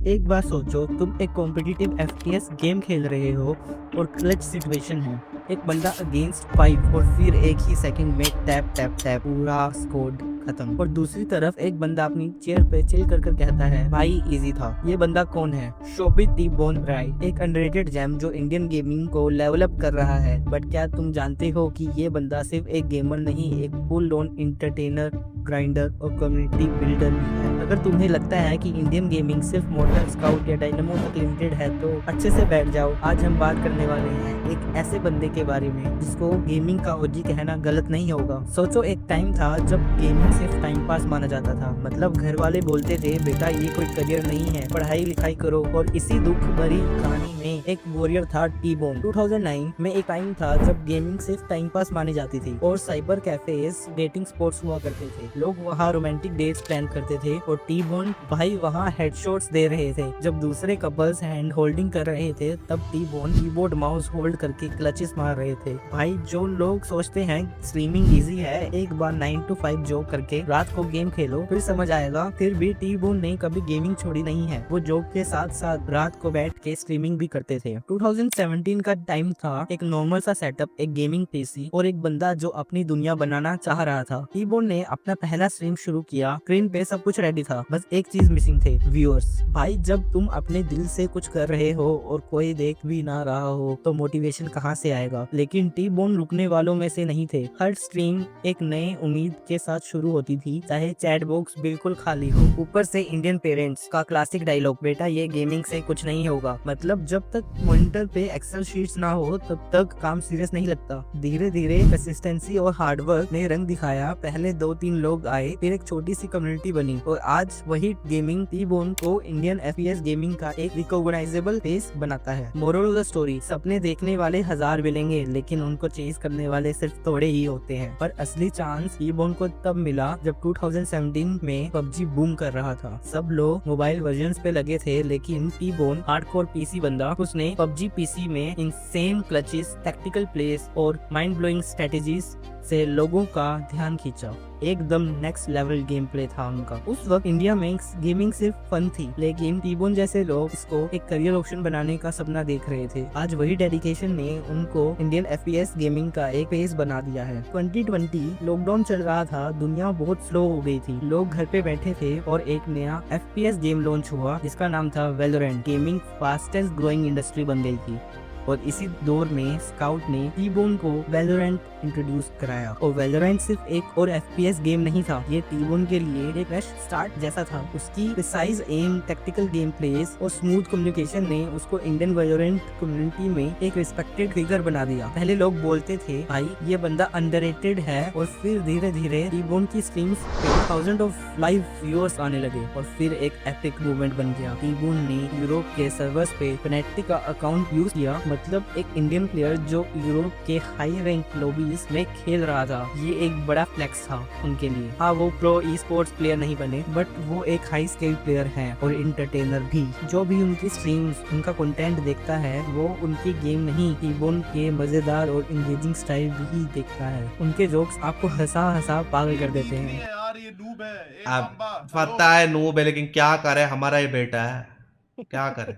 एक बार सोचो, तुम एक कॉम्पिटिटिव एफपीएस गेम खेल रहे हो और क्लच सिचुएशन है। एक बंदा अगेंस्ट 5 और फिर एक ही सेकंड में टैप टैप टैप पूरा स्कोर खत्म। और दूसरी तरफ एक बंदा अपनी चेयर पे चिल कर कर कहता है भाई इजी था। ये बंदा कौन है? शोभित दी बोन ब्राई, एक अंडररेटेड जेम जो इंडियन गेमिंग को लेवल अप कर रहा है। बट क्या तुम जानते हो कि ये बंदा सिर्फ एक गेमर नहीं, एक फुल ऑन एंटरटेनर, ग्राइंडर और कम्युनिटी बिल्डर भी है। अगर तुम्हें लगता है कि इंडियन गेमिंग सिर्फ मॉडर्न स्काउट या डायनामो तक लिमिटेड है तो अच्छे से बैठ जाओ। आज हम बात करने वाले हैं एक ऐसे बंदे के बारे में जिसको गेमिंग का ओजी कहना गलत नहीं होगा। सोचो, एक टाइम था जब गेमिंग सिर्फ टाइम पास माना जाता था। मतलब घर वाले बोलते थे बेटा ये कोई करियर नहीं है, पढ़ाई लिखाई करो। और इसी दुख भरी कहानी में एक वॉरियर था टी बोन। 2009 में एक टाइम था जब गेमिंग सिर्फ टाइम पास मानी जाती थी और साइबर कैफेज डेटिंग स्पॉट्स हुआ करते थे। लोग वहाँ रोमांटिक डेट्स प्लान करते थे और टी बोन भाई वहाँ हेडशॉट्स दे रहे थे। जब दूसरे कपल्स हैंड होल्डिंग कर रहे थे तब T bone keyboard mouse hold करके क्लचेस मार रहे थे। भाई जो लोग सोचते हैं स्ट्रीमिंग इजी है, एक बार 9 to 5 जॉब करके रात को गेम खेलो फिर समझ आएगा। फिर भी टी बोन ने कभी गेमिंग छोड़ी नहीं है। वो जॉब के साथ साथ रात को बैठ के स्ट्रीमिंग भी करते थे। 2017 का टाइम था, एक नॉर्मल सा सेटअप, एक गेमिंग पीसी और एक बंदा जो अपनी दुनिया बनाना चाह रहा था। टी बोन ने अपना पहला स्ट्रीम शुरू किया। स्क्रीन पे सब कुछ रेडी था, बस एक चीज मिसिंग थे, व्यूअर्स। भाई जब तुम अपने दिल से कुछ कर रहे हो और कोई देख भी ना रहा हो तो मोटिवेशन कहाँ से आएगा? लेकिन टी बोन रुकने वालों में से नहीं थे। हर स्ट्रीम एक नए उम्मीद के साथ शुरू होती थी, चाहे चैट बॉक्स बिल्कुल खाली हो। ऊपर से इंडियन पेरेंट्स का क्लासिक डायलॉग, बेटा ये गेमिंग से कुछ नहीं होगा। मतलब जब तक मॉनिटर पे एक्सेल शीट्स ना हो तब तक काम सीरियस नहीं लगता। धीरे धीरे कंसिस्टेंसी और हार्डवर्क ने रंग दिखाया। पहले 2-3 लोग आए, फिर एक छोटी सी कम्युनिटी बनी और आज वही गेमिंग टी बोन को इंडियन एफपीएस गेमिंग का एक रिकॉग्नाइजेबल फेस बनाता है। मोरल ऑफ द स्टोरी, सपने देखने वाले हजार मिलेंगे लेकिन उनको चेज करने वाले सिर्फ थोड़े ही होते हैं। पर असली चांस टी बोन को तब मिला जब 2017 में पबजी बूम कर रहा था। सब लोग मोबाइल वर्जन्स पे लगे थे लेकिन टी बोन हार्डकोर पीसी बंदा, उसने पबजी पीसी में इंसेन क्लचेस, टैक्टिकल प्लेस और माइंड ब्लोइंग स्ट्रेटेजीज से लोगों का ध्यान खींचा। एकदम नेक्स्ट लेवल गेम प्ले था उनका। उस वक्त इंडिया में गेमिंग सिर्फ फन थी लेकिन टी बोन जैसे लोग इसको एक करियर ऑप्शन बनाने का सपना देख रहे थे। आज वही डेडिकेशन ने उनको इंडियन एफपीएस गेमिंग का एक फेस बना दिया है। 2020 लॉकडाउन चल रहा था, दुनिया बहुत स्लो हो गई थी, लोग घर पे बैठे थे और एक नया एफपीएस गेम लॉन्च हुआ जिसका नाम था Valorant. Gaming fastest growing industry बन गई थी और इसी दौर में स्काउट ने टी बोन को वैलोरेंट इंट्रोड्यूस कराया। और वैलोरेंट सिर्फ एक और एफपीएस गेम नहीं था, ये टी बोन के लिए एक फ्रेश स्टार्ट जैसा था। उसकी precise aim, tactical game plays और स्मूथ कम्युनिकेशन ने उसको इंडियन वैलोरेंट कम्युनिटी में एक रिस्पेक्टेड फिगर बना दिया। पहले लोग बोलते थे भाई ये बंदा अंडररेटेड है और फिर धीरे धीरे टी बोन की स्ट्रीम्स पे थाउजेंड ऑफ लाइव व्यूअर्स आने लगे और फिर एक एपिक मूवमेंट बन गया। टी बोन ने यूरोप के सर्वर्स पे फनेटिक का अकाउंट यूज किया। मतलब एक इंडियन प्लेयर जो यूरोप के हाई रैंक लॉबीज में खेल रहा था, ये एक बड़ा फ्लेक्स था उनके लिए। हाँ, वो प्रो ई स्पोर्ट्स प्लेयर नहीं बने बट वो एक हाई स्केल प्लेयर हैं और इंटरटेनर भी। जो भी उनकी स्ट्रीम्स, उनका कंटेंट देखता है वो उनकी गेम नहीं, टी बोन के मजेदार और इंगेजिंग स्टाइल भी देखता है। उनके जोक्स आपको हंसा हंसा पागल कर देते हैं। यार ये नूब है। ए अब बम्बा, पता है नूब है लेकिन क्या करे, हमारा ही बेटा है, क्या करे।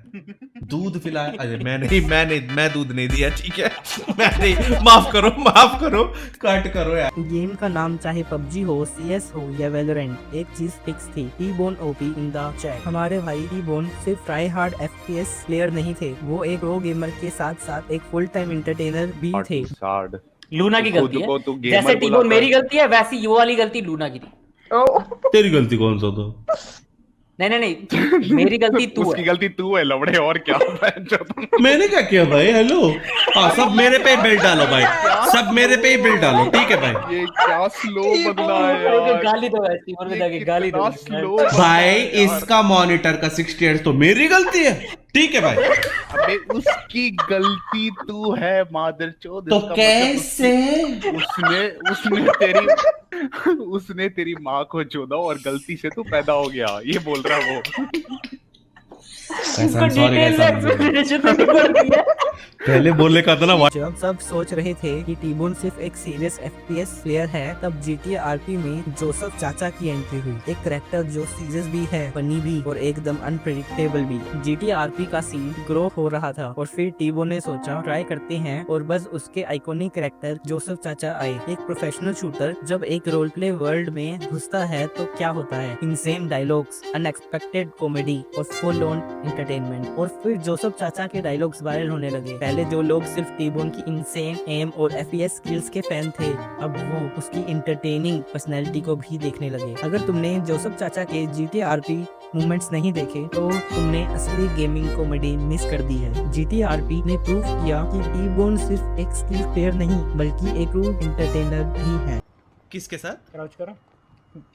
दूध पिलाया, अरे मैं दूध नहीं दिया, ठीक है। मैं नहीं, माफ करो, कट करो यार। गेम का नाम चाहे पबजी हो, सीएस हो या वैलोरेंट, एक चीज फिक्स थी, T bone OP in the chat. हमारे भाई टी बोन सिर्फ ट्राई हार्ड एफपीएस प्लेयर नहीं थे, वो एक प्रो गेमर के साथ साथ एक फुल टाइम एंटरटेनर भी थे। लूना की गलती है, जैसे टीबोन मेरी गलती है वैसी ये वाली गलती लूना की थी। तेरी गलती कौन सा था? नहीं, मेरी गलती तू उसकी है। गलती तू है लवड़े, और क्या। मैंने क्या किया भाई? हेलो, हाँ सब मेरे पे ही बिल डालो भाई, सब मेरे पे ही बिल डालो, ठीक है भाई। ये क्या स्लो बदला है यार। गाली दो ऐसी, टीबोन में जाके गाली दो। स्लो भाई इसका मॉनिटर का 60 हर्ट्ज तो मेरी गलती है, ठीक है भाई। अबे उसकी गलती तू है मादरचोद। तो इसका मतलब कैसे? उसने तेरी माँ को चोदा और गलती से तू पैदा हो गया, ये बोल रहा वो। इसको डिटेल में एक्सप्लेनेशन देनी पड़ती है। पहले बोलने का था ना। जब सब सोच रहे थे कि टी-बोन सिर्फ एक सीरियस FPS प्लेयर है, तब GTA RP में जोसेफ चाचा की एंट्री हुई। एक कैरेक्टर जो सीरियस भी है, फनी भी और एकदम अनप्रेडिक्टेबल भी। GTA RP का सीन ग्रो हो रहा था और फिर टी-बोन ने सोचा ट्राई करते हैं, और बस उसके आइकॉनिक कैरेक्टर जोसेफ चाचा आए। एक प्रोफेशनल शूटर जब एक रोल प्ले वर्ल्ड में घुसता है तो क्या होता है, इनसेन डायलॉग्स, अनएक्सपेक्टेड कॉमेडी और फुल ऑन एंटरटेनमेंट। और फिर जोसेफ चाचा के डायलॉग्स वायरल होने लगे। पहले जो लोग सिर्फ टी-बोन की इनसेन एम और FPS स्किल्स के फैन थे, अब वो उसकी इंटरटेनिंग पर्सनैलिटी को भी देखने लगे। अगर तुमने जोसेफ चाचा के GTA RP मूवमेंट्स नहीं देखे तो तुमने असली गेमिंग कॉमेडी मिस कर दी है। GTA RP ने प्रूव किया कि टी-बोन सिर्फ एक स्किल प्लेयर नहीं बल्कि एक ट्रू एंटरटेनर भी है। किसके साथ? क्राउच करो,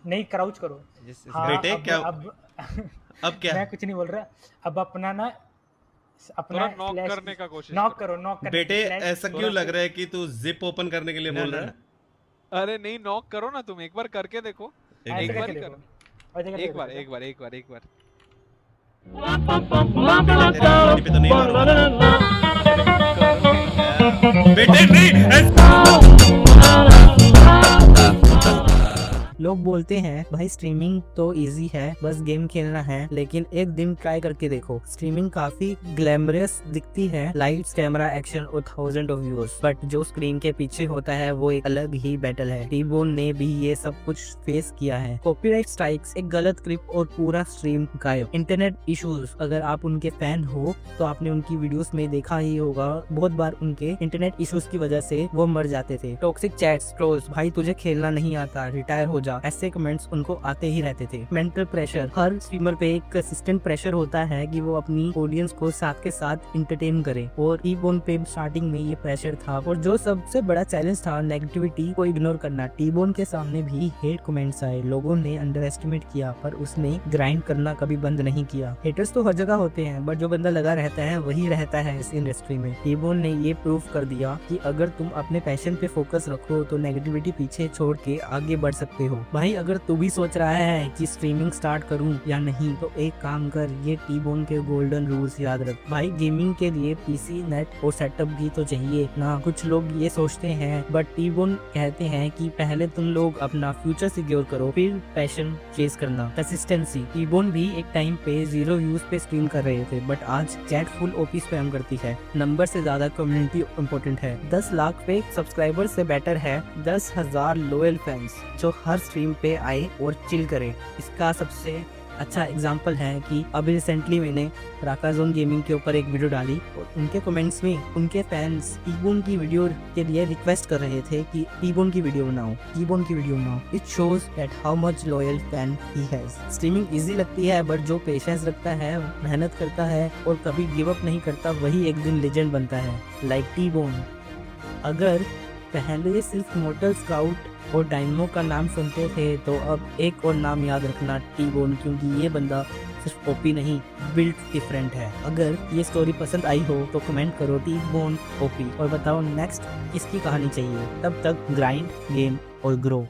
नहीं क्राउच करो। बेटे क्या अब क्या? मैं कुछ नहीं बोल रहा। अब अपना नॉक करने का कोशिश नॉक करो, नॉक करने बेटे ऐसा क्यों लग रहा है कि तू जिप ओपन करने के लिए बोल रहा है? अरे नहीं, नॉक करो ना तुम, एक बार करके देखो। एक बार ही करो, एक बार। पे तो नहीं मारूंगा। बेटे नहीं। लोग बोलते हैं भाई स्ट्रीमिंग तो इजी है, बस गेम खेलना है, लेकिन एक दिन ट्राई करके देखो। स्ट्रीमिंग काफी ग्लैमरस दिखती है, लाइट्स, कैमरा, एक्शन और थाउजेंड ऑफ व्यूअर्स, बट जो स्क्रीन के पीछे होता है वो एक अलग ही बैटल है। टी-बोन ने भी ये सब कुछ फेस किया है। कॉपीराइट स्ट्राइक्स, एक गलत क्लिप और पूरा स्ट्रीम गायब। इंटरनेट इश्यूज, अगर आप उनके फैन हो तो आपने उनकी वीडियोस में देखा ही होगा, बहुत बार उनके इंटरनेट इश्यूज की वजह से वो मर जाते थे। टॉक्सिक चैट्स, ट्रोल्स, भाई तुझे खेलना नहीं आता, रिटायर हो जा, ऐसे कमेंट्स उनको आते ही रहते थे। मेंटल प्रेशर, हर स्ट्रीमर पे एक कंसिस्टेंट प्रेशर होता है कि वो अपनी ऑडियंस को साथ के साथ इंटरटेन करे, और टी-बोन पे स्टार्टिंग में ये प्रेशर था। और जो सबसे बड़ा चैलेंज था, नेगेटिविटी को इग्नोर करना। टी-बोन के सामने भी हेट कमेंट्स आए, लोगों ने अंडर एस्टिमेट किया, पर उसने ग्राइंड करना कभी बंद नहीं किया। हेटर्स तो हर जगह होते हैं, बट जो बंदा लगा रहता है वही रहता है इस इंडस्ट्री में। टी-बोन ने ये प्रूव कर दिया कि अगर तुम अपने पैशन पे फोकस रखो तो नेगेटिविटी पीछे छोड़ के आगे बढ़ सकते हो। भाई अगर तू भी सोच रहा है कि स्ट्रीमिंग स्टार्ट करूं या नहीं, तो एक काम कर, ये टी-बोन के गोल्डन रूल्स याद रख। भाई गेमिंग के लिए पीसी, नेट और सेटअप भी तो चाहिए ना। कुछ लोग ये सोचते हैं, बट टीबोन कहते हैं कि पहले तुम लोग अपना फ्यूचर सिक्योर करो, फिर पैशन चेस करना। कंसिस्टेंसी, टीबोन भी एक टाइम पे 0 व्यूज पे स्ट्रीम कर रहे थे, बट आज चैट फुल ओपी स्पैम करती है। नंबर से ज्यादा कम्युनिटी इम्पोर्टेंट है। 10 लाख पे सब्सक्राइबर से बेटर है 10,000 लॉयल फैंस जो हर स्ट्रीम पे आए और चिल करे। इसका सबसे अच्छा एग्जाम्पल है कि अभी रिसेंटली मैंने राकाजोन गेमिंग के ऊपर एक वीडियो डाली और उनके कमेंट्स में उनके फैंस टीबोन की वीडियो के लिए रिक्वेस्ट कर रहे थे कि टीबोन की वीडियो बनाओ, टीबोन की वीडियो बनाओ। It shows that how much loyal fan he has. Streaming easy लगती है, बट जो पेशेंस रखता है, मेहनत करता है और कभी गिव अप नहीं करता, वही एक दिन लेजेंड बनता है, लाइक टीबोन। अगर पहले सिर्फ मोटर स्काउट और डायनो का नाम सुनते थे तो अब एक और नाम याद रखना, टीबोन, क्योंकि ये बंदा सिर्फ ओपी नहीं, बिल्ट डिफरेंट है। अगर ये स्टोरी पसंद आई हो तो कमेंट करो टीबोन ओपी और बताओ नेक्स्ट किसकी कहानी चाहिए। तब तक ग्राइंड, गेम और ग्रो।